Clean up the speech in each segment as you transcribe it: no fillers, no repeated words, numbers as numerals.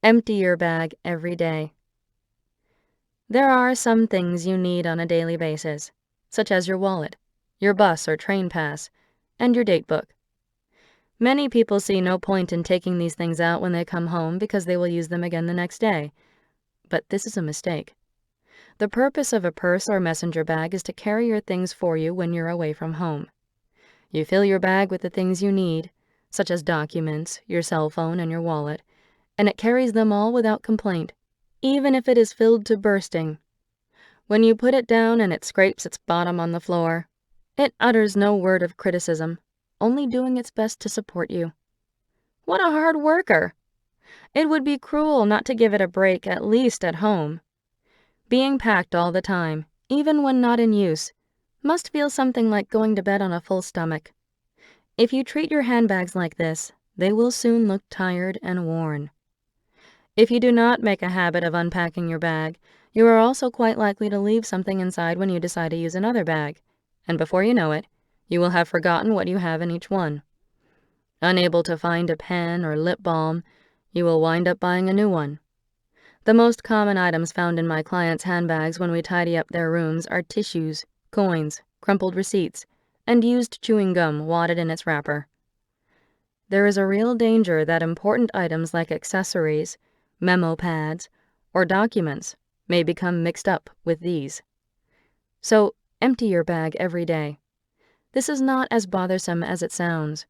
Empty your bag every day. There are some things you need on a daily basis, such as your wallet, your bus or train pass, and your date book. Many people see no point in taking these things out when they come home because they will use them again the next day. But this is a mistake. The purpose of a purse or messenger bag is to carry your things for you when you're away from home. You fill your bag with the things you need, such as documents, your cell phone, and your wallet, and it carries them all without complaint, even if it is filled to bursting. When you put it down and it scrapes its bottom on the floor, it utters no word of criticism, only doing its best to support you. What a hard worker! It would be cruel not to give it a break, at least at home. Being packed all the time, even when not in use, must feel something like going to bed on a full stomach. If you treat your handbags like this, they will soon look tired and worn. If you do not make a habit of unpacking your bag, you are also quite likely to leave something inside when you decide to use another bag, and before you know it, you will have forgotten what you have in each one. Unable to find a pen or lip balm, you will wind up buying a new one. The most common items found in my clients' handbags when we tidy up their rooms are tissues, coins, crumpled receipts, and used chewing gum wadded in its wrapper. There is a real danger that important items like accessories, memo pads, or documents may become mixed up with these. So, empty your bag every day. This is not as bothersome as it sounds.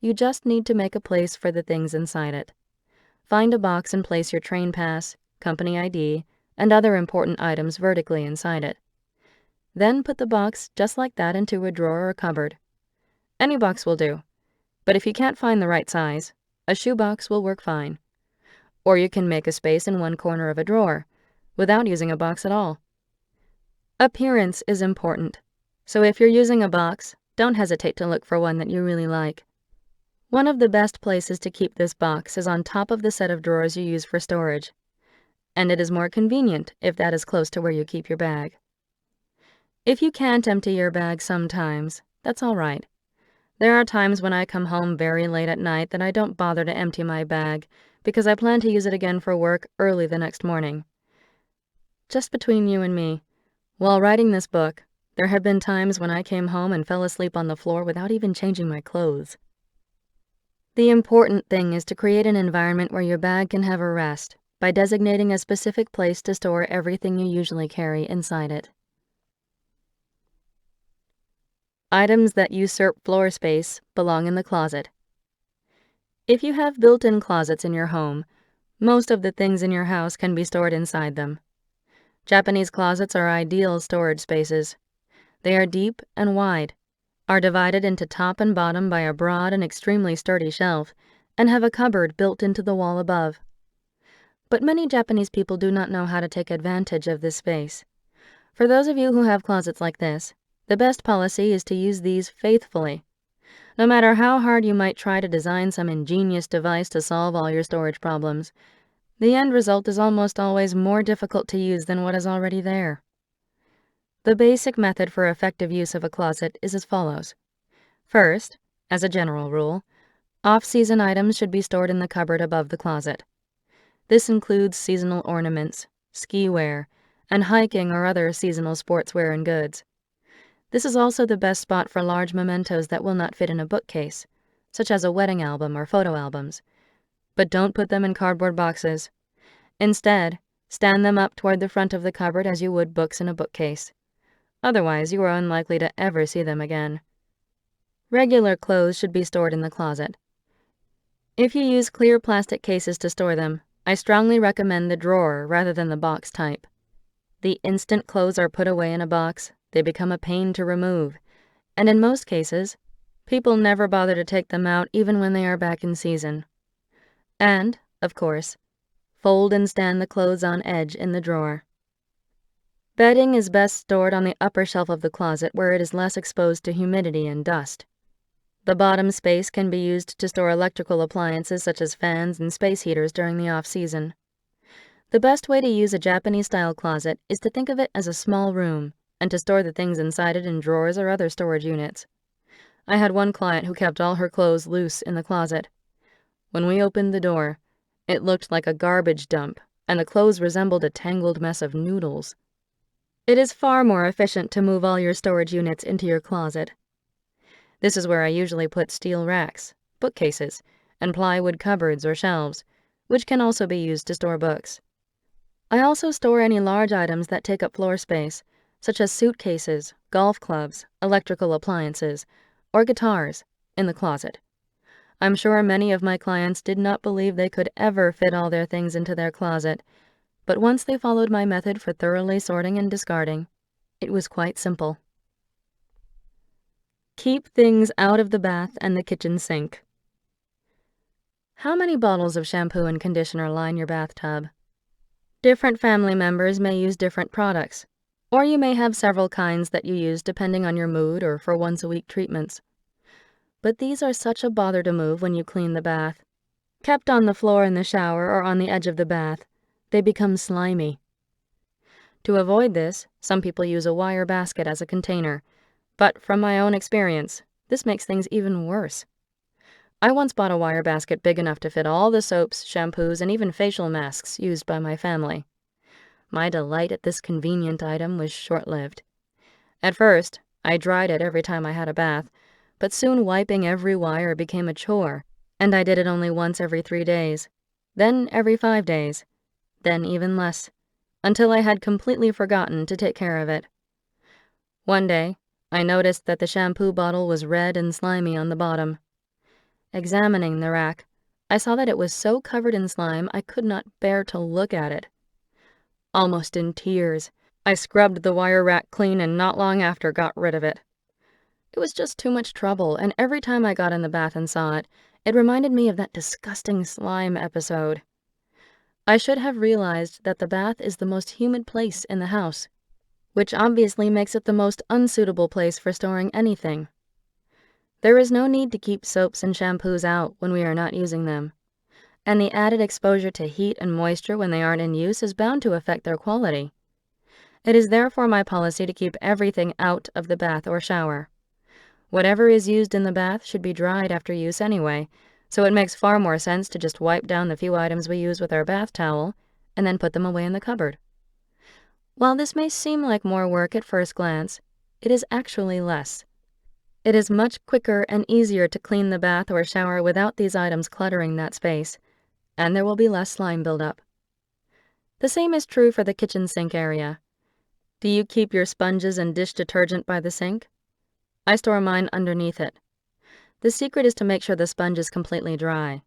You just need to make a place for the things inside it. Find a box and place your train pass, company ID, and other important items vertically inside it. Then put the box just like that into a drawer or cupboard. Any box will do, but if you can't find the right size, a shoebox will work fine. Or you can make a space in one corner of a drawer, without using a box at all. Appearance is important, so if you're using a box, don't hesitate to look for one that you really like. One of the best places to keep this box is on top of the set of drawers you use for storage, and it is more convenient if that is close to where you keep your bag. If you can't empty your bag sometimes, that's all right. There are times when I come home very late at night that I don't bother to empty my bag because I plan to use it again for work early the next morning. Just between you and me, while writing this book, there have been times when I came home and fell asleep on the floor without even changing my clothes. The important thing is to create an environment where your bag can have a rest by designating a specific place to store everything you usually carry inside it. Items that usurp floor space belong in the closet. If you have built-in closets in your home, most of the things in your house can be stored inside them. Japanese closets are ideal storage spaces. They are deep and wide, are divided into top and bottom by a broad and extremely sturdy shelf, and have a cupboard built into the wall above. But many Japanese people do not know how to take advantage of this space. For those of you who have closets like this, the best policy is to use these faithfully. No matter how hard you might try to design some ingenious device to solve all your storage problems, the end result is almost always more difficult to use than what is already there. The basic method for effective use of a closet is as follows. First, as a general rule, off-season items should be stored in the cupboard above the closet. This includes seasonal ornaments, ski wear, and hiking or other seasonal sportswear and goods. This is also the best spot for large mementos that will not fit in a bookcase, such as a wedding album or photo albums. But don't put them in cardboard boxes. Instead, stand them up toward the front of the cupboard as you would books in a bookcase. Otherwise, you are unlikely to ever see them again. Regular clothes should be stored in the closet. If you use clear plastic cases to store them, I strongly recommend the drawer rather than the box type. The instant clothes are put away in a box, they become a pain to remove, and in most cases, people never bother to take them out even when they are back in season. And, of course, fold and stand the clothes on edge in the drawer. Bedding is best stored on the upper shelf of the closet where it is less exposed to humidity and dust. The bottom space can be used to store electrical appliances such as fans and space heaters during the off-season. The best way to use a Japanese-style closet is to think of it as a small room and to store the things inside it in drawers or other storage units. I had one client who kept all her clothes loose in the closet. When we opened the door, It looked like a garbage dump, and the clothes resembled a tangled mess of noodles. It is far more efficient to move all your storage units into your closet. This is where I usually put steel racks, bookcases, and plywood cupboards or shelves, which can also be used to store books. I also store any large items that take up floor space, such as suitcases, golf clubs, electrical appliances, or guitars, in the closet. I'm sure many of my clients did not believe they could ever fit all their things into their closet, but once they followed my method for thoroughly sorting and discarding, it was quite simple. Keep things out of the bath and the kitchen sink. How many bottles of shampoo and conditioner line your bathtub? Different family members may use different products, or you may have several kinds that you use depending on your mood or for once-a-week treatments. But these are such a bother to move when you clean the bath. Kept on the floor in the shower or on the edge of the bath, they become slimy. To avoid this, some people use a wire basket as a container, but from my own experience, this makes things even worse. I once bought a wire basket big enough to fit all the soaps, shampoos, and even facial masks used by my family. My delight at this convenient item was short-lived. At first, I dried it every time I had a bath, but soon wiping every wire became a chore, and I did it only once every 3 days, then every 5 days, then even less, until I had completely forgotten to take care of it. One day, I noticed that the shampoo bottle was red and slimy on the bottom. Examining the rack, I saw that it was so covered in slime I could not bear to look at it. Almost in tears, I scrubbed the wire rack clean and not long after got rid of it. It was just too much trouble, and every time I got in the bath and saw it, it reminded me of that disgusting slime episode. I should have realized that the bath is the most humid place in the house, which obviously makes it the most unsuitable place for storing anything. There is no need to keep soaps and shampoos out when we are not using them, and the added exposure to heat and moisture when they aren't in use is bound to affect their quality. It is therefore my policy to keep everything out of the bath or shower. Whatever is used in the bath should be dried after use anyway, so it makes far more sense to just wipe down the few items we use with our bath towel and then put them away in the cupboard. While this may seem like more work at first glance, it is actually less. It is much quicker and easier to clean the bath or shower without these items cluttering that space, and there will be less slime buildup. The same is true for the kitchen sink area. Do you keep your sponges and dish detergent by the sink? I store mine underneath it. The secret is to make sure the sponge is completely dry.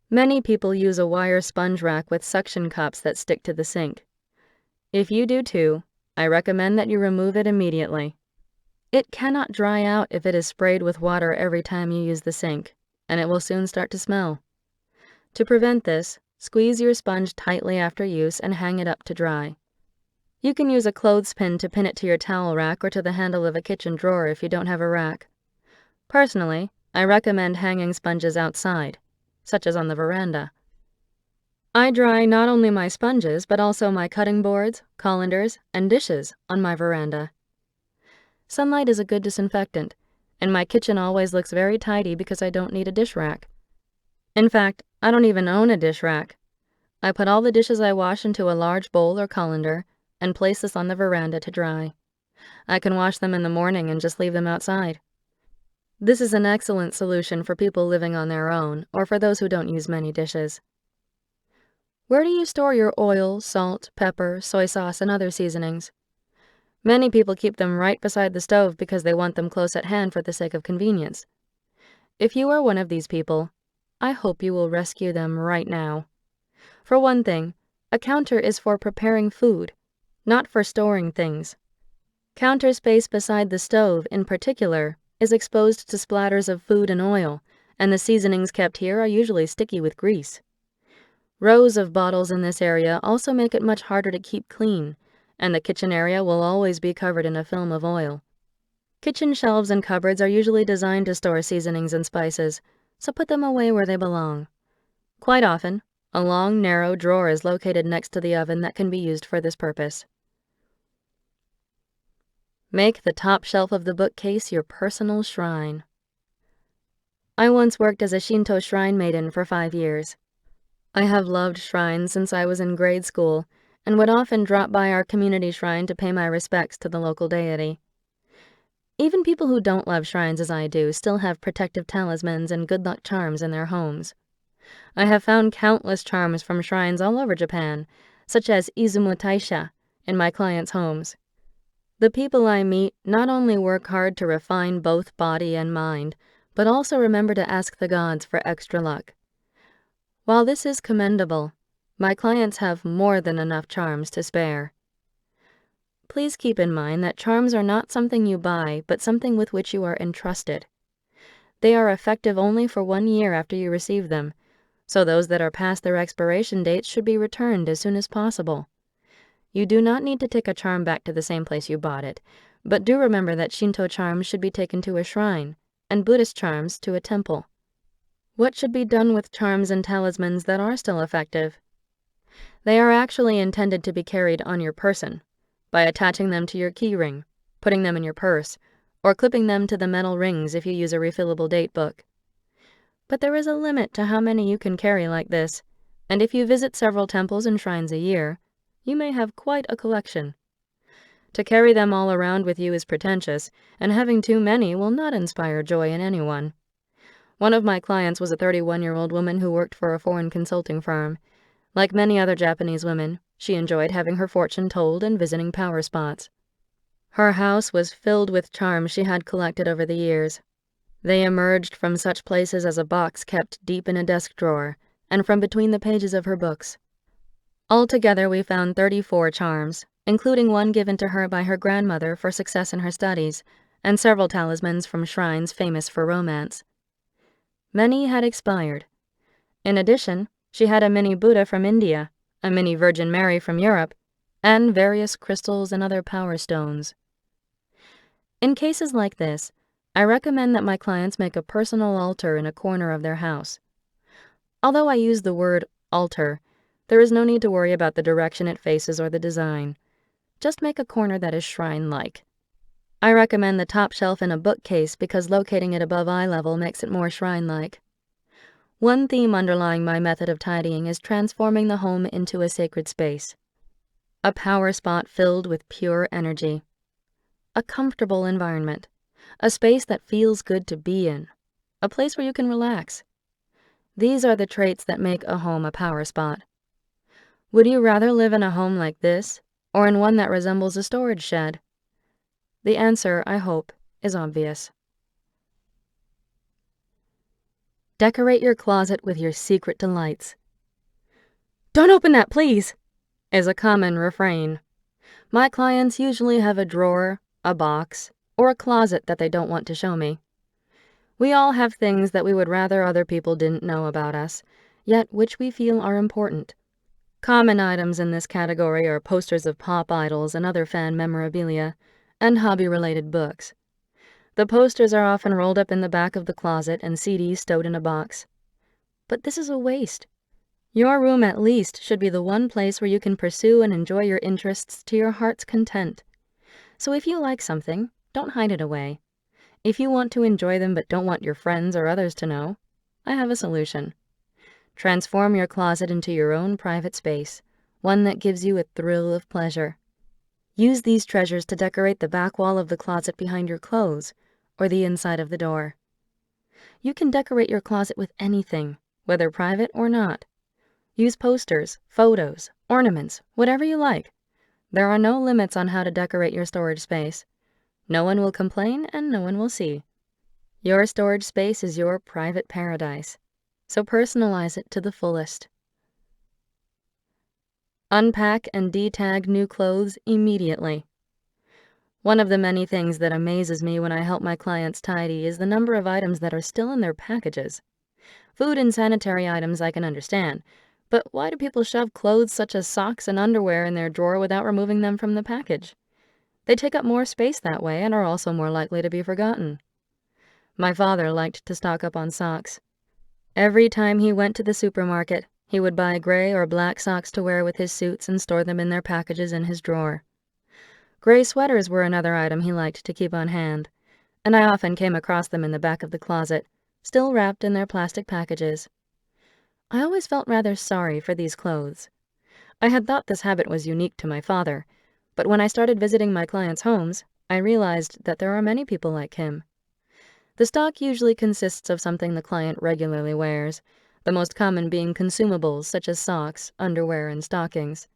Many people use a wire sponge rack with suction cups that stick to the sink. If you do too, I recommend that you remove it immediately. It cannot dry out if it is sprayed with water every time you use the sink, and it will soon start to smell. To prevent this, squeeze your sponge tightly after use and hang it up to dry. You can use a clothespin to pin it to your towel rack or to the handle of a kitchen drawer if you don't have a rack. Personally, I recommend hanging sponges outside, such as on the veranda. I dry not only my sponges, but also my cutting boards, colanders, and dishes on my veranda. Sunlight is a good disinfectant, and my kitchen always looks very tidy because I don't need a dish rack. In fact, I don't even own a dish rack. I put all the dishes I wash into a large bowl or colander and place this on the veranda to dry. I can wash them in the morning and just leave them outside. This is an excellent solution for people living on their own or for those who don't use many dishes. Where do you store your oil, salt, pepper, soy sauce, and other seasonings? Many people keep them right beside the stove because they want them close at hand for the sake of convenience. If you are one of these people, I hope you will rescue them right now. For one thing, a counter is for preparing food, not for storing things. Counter space beside the stove, in particular, is exposed to splatters of food and oil, and the seasonings kept here are usually sticky with grease. Rows of bottles in this area also make it much harder to keep clean, and the kitchen area will always be covered in a film of oil. Kitchen shelves and cupboards are usually designed to store seasonings and spices, so put them away where they belong. Quite often, a long, narrow drawer is located next to the oven that can be used for this purpose. Make the top shelf of the bookcase your personal shrine. I once worked as a Shinto shrine maiden for 5 years. I have loved shrines since I was in grade school and would often drop by our community shrine to pay my respects to the local deity. Even people who don't love shrines as I do still have protective talismans and good luck charms in their homes. I have found countless charms from shrines all over Japan, such as Izumo Taisha, in my clients' homes. The people I meet not only work hard to refine both body and mind, but also remember to ask the gods for extra luck. While this is commendable, my clients have more than enough charms to spare. Please keep in mind that charms are not something you buy, but something with which you are entrusted. They are effective only for 1 year after you receive them, so those that are past their expiration dates should be returned as soon as possible. You do not need to take a charm back to the same place you bought it, but do remember that Shinto charms should be taken to a shrine, and Buddhist charms to a temple. What should be done with charms and talismans that are still effective? They are actually intended to be carried on your person, by attaching them to your key ring, putting them in your purse, or clipping them to the metal rings if you use a refillable date book. But there is a limit to how many you can carry like this, and if you visit several temples and shrines a year, you may have quite a collection. To carry them all around with you is pretentious, and having too many will not inspire joy in anyone. One of my clients was a 31-year-old woman who worked for a foreign consulting firm. Like many other Japanese women, she enjoyed having her fortune told and visiting power spots. Her house was filled with charms she had collected over the years. They emerged from such places as a box kept deep in a desk drawer, and from between the pages of her books. Altogether, we found 34 charms, including one given to her by her grandmother for success in her studies, and several talismans from shrines famous for romance. Many had expired. In addition, she had a mini Buddha from India, a mini Virgin Mary from Europe, and various crystals and other power stones. In cases like this, I recommend that my clients make a personal altar in a corner of their house. Although I use the word altar, there is no need to worry about the direction it faces or the design. Just make a corner that is shrine-like. I recommend the top shelf in a bookcase because locating it above eye level makes it more shrine-like. One theme underlying my method of tidying is transforming the home into a sacred space. A power spot filled with pure energy. A comfortable environment. A space that feels good to be in. A place where you can relax. These are the traits that make a home a power spot. Would you rather live in a home like this, or in one that resembles a storage shed? The answer, I hope, is obvious. Decorate your closet with your secret delights. "Don't open that, please," is a common refrain. My clients usually have a drawer, a box, or a closet that they don't want to show me. We all have things that we would rather other people didn't know about us, yet which we feel are important. Common items in this category are posters of pop idols and other fan memorabilia, and hobby-related books. The posters are often rolled up in the back of the closet and CDs stowed in a box. But this is a waste. Your room at least should be the one place where you can pursue and enjoy your interests to your heart's content. So if you like something, don't hide it away. If you want to enjoy them but don't want your friends or others to know, I have a solution. Transform your closet into your own private space, one that gives you a thrill of pleasure. Use these treasures to decorate the back wall of the closet behind your clothes, or the inside of the door. You can decorate your closet with anything, whether private or not. Use posters, photos, ornaments, whatever you like. There are no limits on how to decorate your storage space. No one will complain and no one will see. Your storage space is your private paradise, so personalize it to the fullest. Unpack and detag new clothes immediately. One of the many things that amazes me when I help my clients tidy is the number of items that are still in their packages. Food and sanitary items I can understand, but why do people shove clothes such as socks and underwear in their drawer without removing them from the package? They take up more space that way and are also more likely to be forgotten. My father liked to stock up on socks. Every time he went to the supermarket, he would buy gray or black socks to wear with his suits and store them in their packages in his drawer. Gray sweaters were another item he liked to keep on hand, and I often came across them in the back of the closet, still wrapped in their plastic packages. I always felt rather sorry for these clothes. I had thought this habit was unique to my father, but when I started visiting my clients' homes, I realized that there are many people like him. The stock usually consists of something the client regularly wears, the most common being consumables such as socks, underwear, and stockings.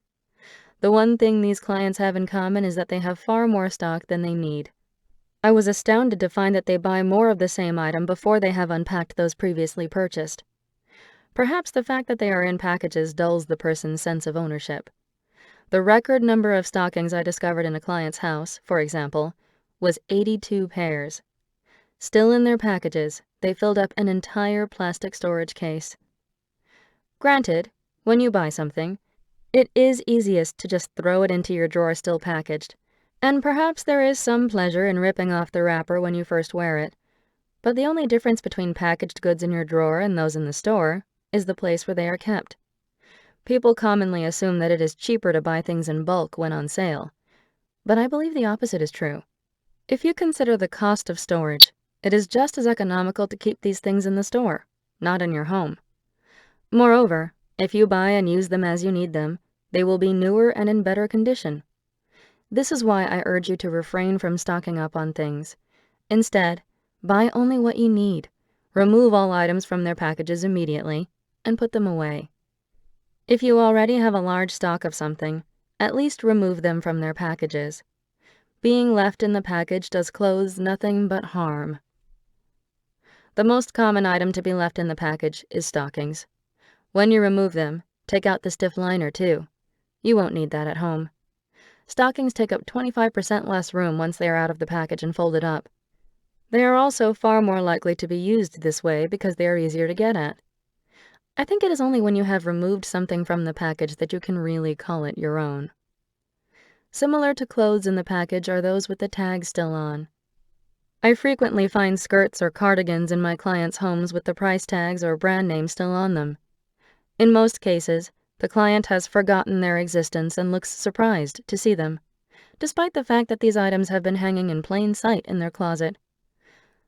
The one thing these clients have in common is that they have far more stock than they need. I was astounded to find that they buy more of the same item before they have unpacked those previously purchased. Perhaps the fact that they are in packages dulls the person's sense of ownership. The record number of stockings I discovered in a client's house, for example, was 82 pairs. Still in their packages, they filled up an entire plastic storage case. Granted, when you buy something, it is easiest to just throw it into your drawer still packaged, and perhaps there is some pleasure in ripping off the wrapper when you first wear it. But the only difference between packaged goods in your drawer and those in the store is the place where they are kept. People commonly assume that it is cheaper to buy things in bulk when on sale, but I believe the opposite is true. If you consider the cost of storage, it is just as economical to keep these things in the store, not in your home. Moreover, if you buy and use them as you need them, they will be newer and in better condition. This is why I urge you to refrain from stocking up on things. Instead, buy only what you need, remove all items from their packages immediately, and put them away. If you already have a large stock of something, at least remove them from their packages. Being left in the package does clothes nothing but harm. The most common item to be left in the package is stockings. When you remove them, take out the stiff liner too. You won't need that at home. Stockings take up 25% less room once they are out of the package and folded up. They are also far more likely to be used this way because they are easier to get at. I think it is only when you have removed something from the package that you can really call it your own. Similar to clothes in the package are those with the tag still on. I frequently find skirts or cardigans in my clients' homes with the price tags or brand name still on them. In most cases, the client has forgotten their existence and looks surprised to see them, despite the fact that these items have been hanging in plain sight in their closet.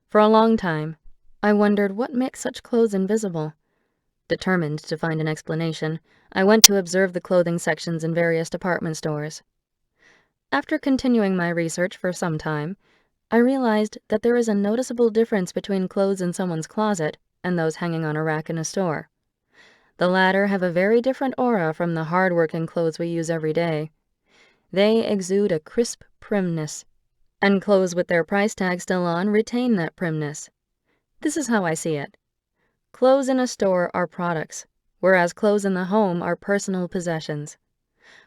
For a long time, I wondered what makes such clothes invisible. Determined to find an explanation, I went to observe the clothing sections in various department stores. After continuing my research for some time, I realized that there is a noticeable difference between clothes in someone's closet and those hanging on a rack in a store. The latter have a very different aura from the hard-working clothes we use every day. They exude a crisp primness, and clothes with their price tag still on retain that primness. This is how I see it. Clothes in a store are products, whereas clothes in the home are personal possessions.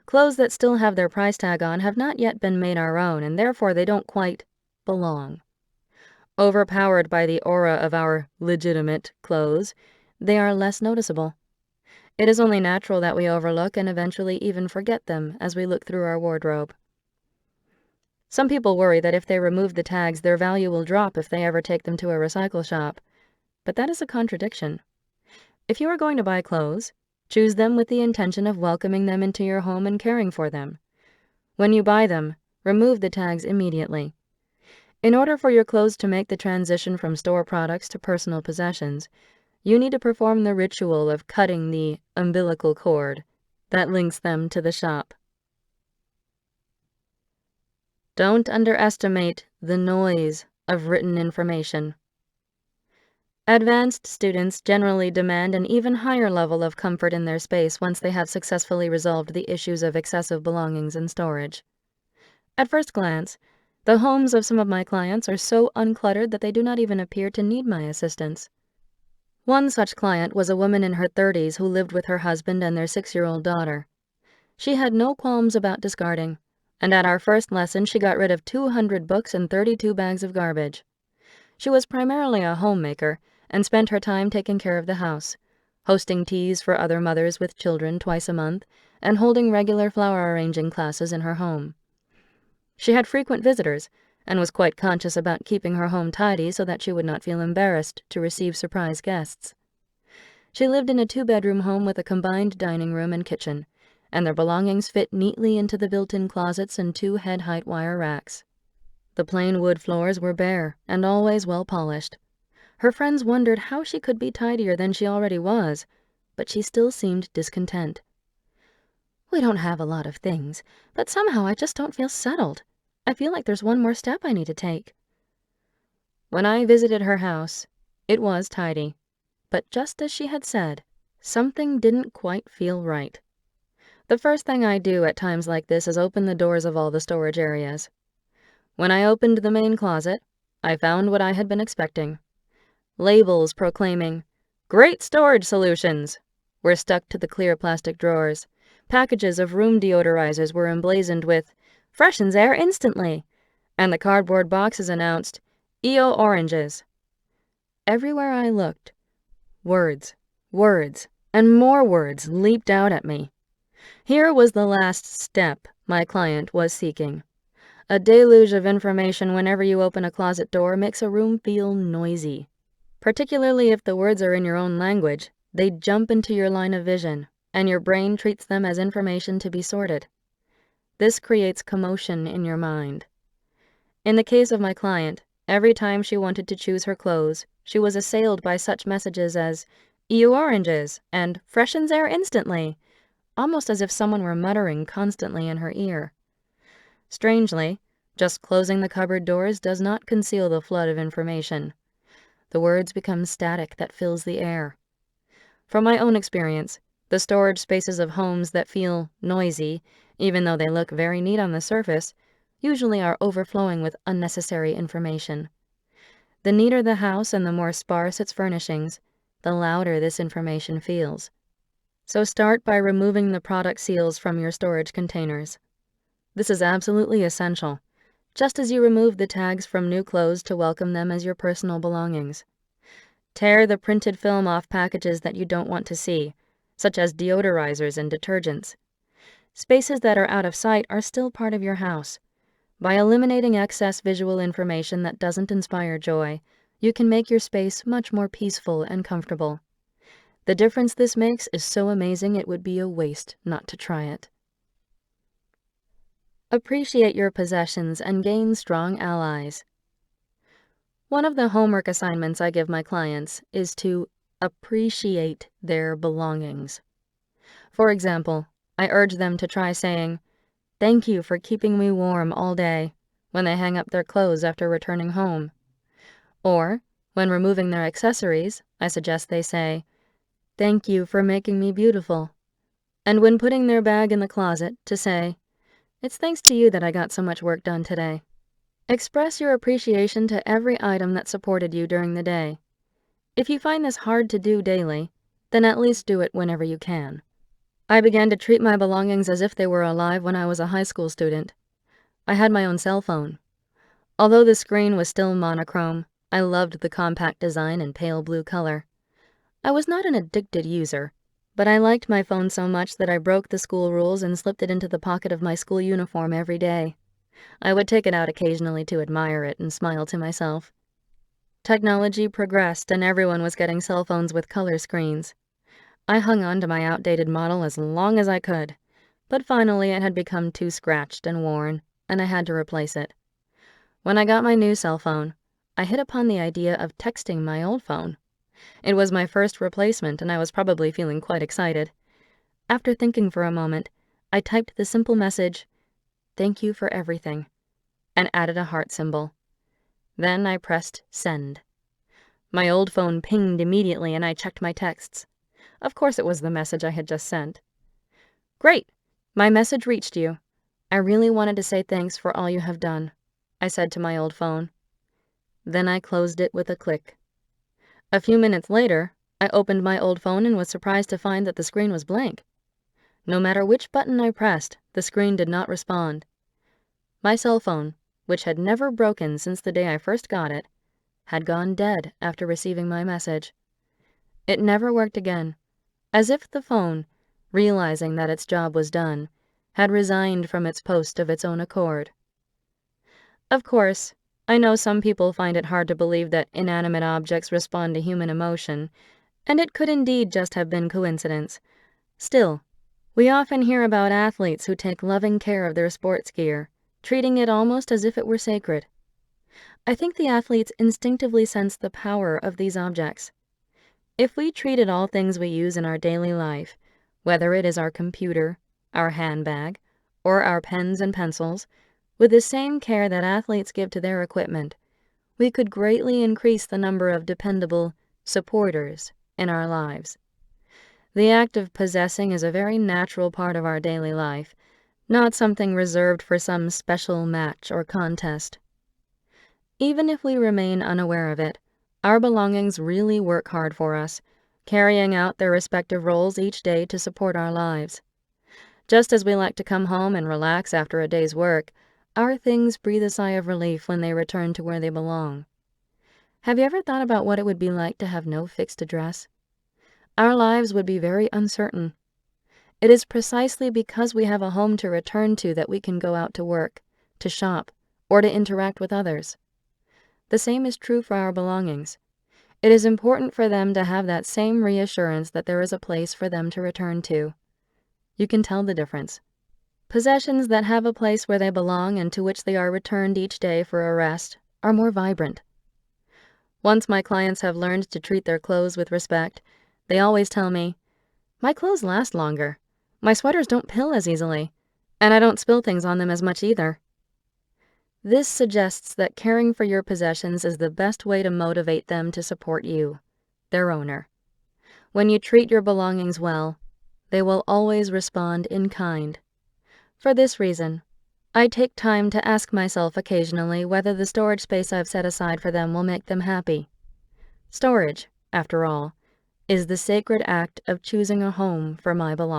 Clothes that still have their price tag on have not yet been made our own, and therefore they don't quite belong. Overpowered by the aura of our legitimate clothes, they are less noticeable. It is only natural that we overlook and eventually even forget them as we look through our wardrobe. Some people worry that if they remove the tags, their value will drop if they ever take them to a recycle shop. But that is a contradiction. If you are going to buy clothes, choose them with the intention of welcoming them into your home and caring for them. When you buy them, remove the tags immediately. In order for your clothes to make the transition from store products to personal possessions, you need to perform the ritual of cutting the umbilical cord that links them to the shop. Don't underestimate the noise of written information. Advanced students generally demand an even higher level of comfort in their space once they have successfully resolved the issues of excessive belongings and storage. At first glance, the homes of some of my clients are so uncluttered that they do not even appear to need my assistance. One such client was a woman in her 30s who lived with her husband and their 6-year-old daughter. She had no qualms about discarding, and at our first lesson she got rid of 200 books and 32 bags of garbage. She was primarily a homemaker and spent her time taking care of the house, hosting teas for other mothers with children twice a month, and holding regular flower arranging classes in her home. She had frequent visitors, and was quite conscious about keeping her home tidy so that she would not feel embarrassed to receive surprise guests. She lived in a 2-bedroom home with a combined dining room and kitchen, and their belongings fit neatly into the built-in closets and 2 head-height wire racks. The plain wood floors were bare and always well polished. Her friends wondered how she could be tidier than she already was, but she still seemed discontent. "We don't have a lot of things, but somehow I just don't feel settled. I feel like there's one more step I need to take." When I visited her house, it was tidy, but just as she had said, something didn't quite feel right. The first thing I do at times like this is open the doors of all the storage areas. When I opened the main closet, I found what I had been expecting. Labels proclaiming, "Great storage solutions," were stuck to the clear plastic drawers. Packages of room deodorizers were emblazoned with, "Freshens air instantly," and the cardboard boxes announced, "EO oranges." Everywhere I looked, words, words, and more words leaped out at me. Here was the last step my client was seeking. A deluge of information whenever you open a closet door makes a room feel noisy. Particularly if the words are in your own language, they jump into your line of vision, and your brain treats them as information to be sorted. This creates commotion in your mind. In the case of my client, every time she wanted to choose her clothes, she was assailed by such messages as, "EU oranges," and "Freshens air instantly," almost as if someone were muttering constantly in her ear. Strangely, just closing the cupboard doors does not conceal the flood of information. The words become static that fills the air. From my own experience, the storage spaces of homes that feel noisy, even though they look very neat on the surface, usually are overflowing with unnecessary information. The neater the house and the more sparse its furnishings, the louder this information feels. So start by removing the product seals from your storage containers. This is absolutely essential, just as you remove the tags from new clothes to welcome them as your personal belongings. Tear the printed film off packages that you don't want to see, such as deodorizers and detergents. Spaces that are out of sight are still part of your house. By eliminating excess visual information that doesn't inspire joy, you can make your space much more peaceful and comfortable. The difference this makes is so amazing it would be a waste not to try it. Appreciate your possessions and gain strong allies. One of the homework assignments I give my clients is to appreciate their belongings. For example, I urge them to try saying, "Thank you for keeping me warm all day," when they hang up their clothes after returning home. Or, when removing their accessories, I suggest they say, "Thank you for making me beautiful." And when putting their bag in the closet, to say, "It's thanks to you that I got so much work done today." Express your appreciation to every item that supported you during the day. If you find this hard to do daily, then at least do it whenever you can. I began to treat my belongings as if they were alive when I was a high school student. I had my own cell phone. Although the screen was still monochrome, I loved the compact design and pale blue color. I was not an addicted user, but I liked my phone so much that I broke the school rules and slipped it into the pocket of my school uniform every day. I would take it out occasionally to admire it and smile to myself. Technology progressed and everyone was getting cell phones with color screens. I hung on to my outdated model as long as I could, but finally it had become too scratched and worn, and I had to replace it. When I got my new cell phone, I hit upon the idea of texting my old phone. It was my first replacement, and I was probably feeling quite excited. After thinking for a moment, I typed the simple message, "Thank you for everything," and added a heart symbol. Then I pressed send. My old phone pinged immediately and I checked my texts. Of course it was the message I had just sent. "Great! My message reached you. I really wanted to say thanks for all you have done," I said to my old phone. Then I closed it with a click. A few minutes later, I opened my old phone and was surprised to find that the screen was blank. No matter which button I pressed, the screen did not respond. My cell phone, which had never broken since the day I first got it, had gone dead after receiving my message. It never worked again, as if the phone, realizing that its job was done, had resigned from its post of its own accord. Of course, I know some people find it hard to believe that inanimate objects respond to human emotion, and it could indeed just have been coincidence. Still, we often hear about athletes who take loving care of their sports gear, treating it almost as if it were sacred. I think the athletes instinctively sense the power of these objects. If we treated all things we use in our daily life, whether it is our computer, our handbag, or our pens and pencils, with the same care that athletes give to their equipment, we could greatly increase the number of dependable supporters in our lives. The act of possessing is a very natural part of our daily life, not something reserved for some special match or contest. Even if we remain unaware of it, our belongings really work hard for us, carrying out their respective roles each day to support our lives. Just as we like to come home and relax after a day's work, our things breathe a sigh of relief when they return to where they belong. Have you ever thought about what it would be like to have no fixed address? Our lives would be very uncertain. It is precisely because we have a home to return to that we can go out to work, to shop, or to interact with others. The same is true for our belongings. It is important for them to have that same reassurance that there is a place for them to return to. You can tell the difference. Possessions that have a place where they belong and to which they are returned each day for a rest are more vibrant. Once my clients have learned to treat their clothes with respect, they always tell me, "My clothes last longer. My sweaters don't pill as easily, and I don't spill things on them as much either." This suggests that caring for your possessions is the best way to motivate them to support you, their owner. When you treat your belongings well, they will always respond in kind. For this reason, I take time to ask myself occasionally whether the storage space I've set aside for them will make them happy. Storage, after all, is the sacred act of choosing a home for my belongings.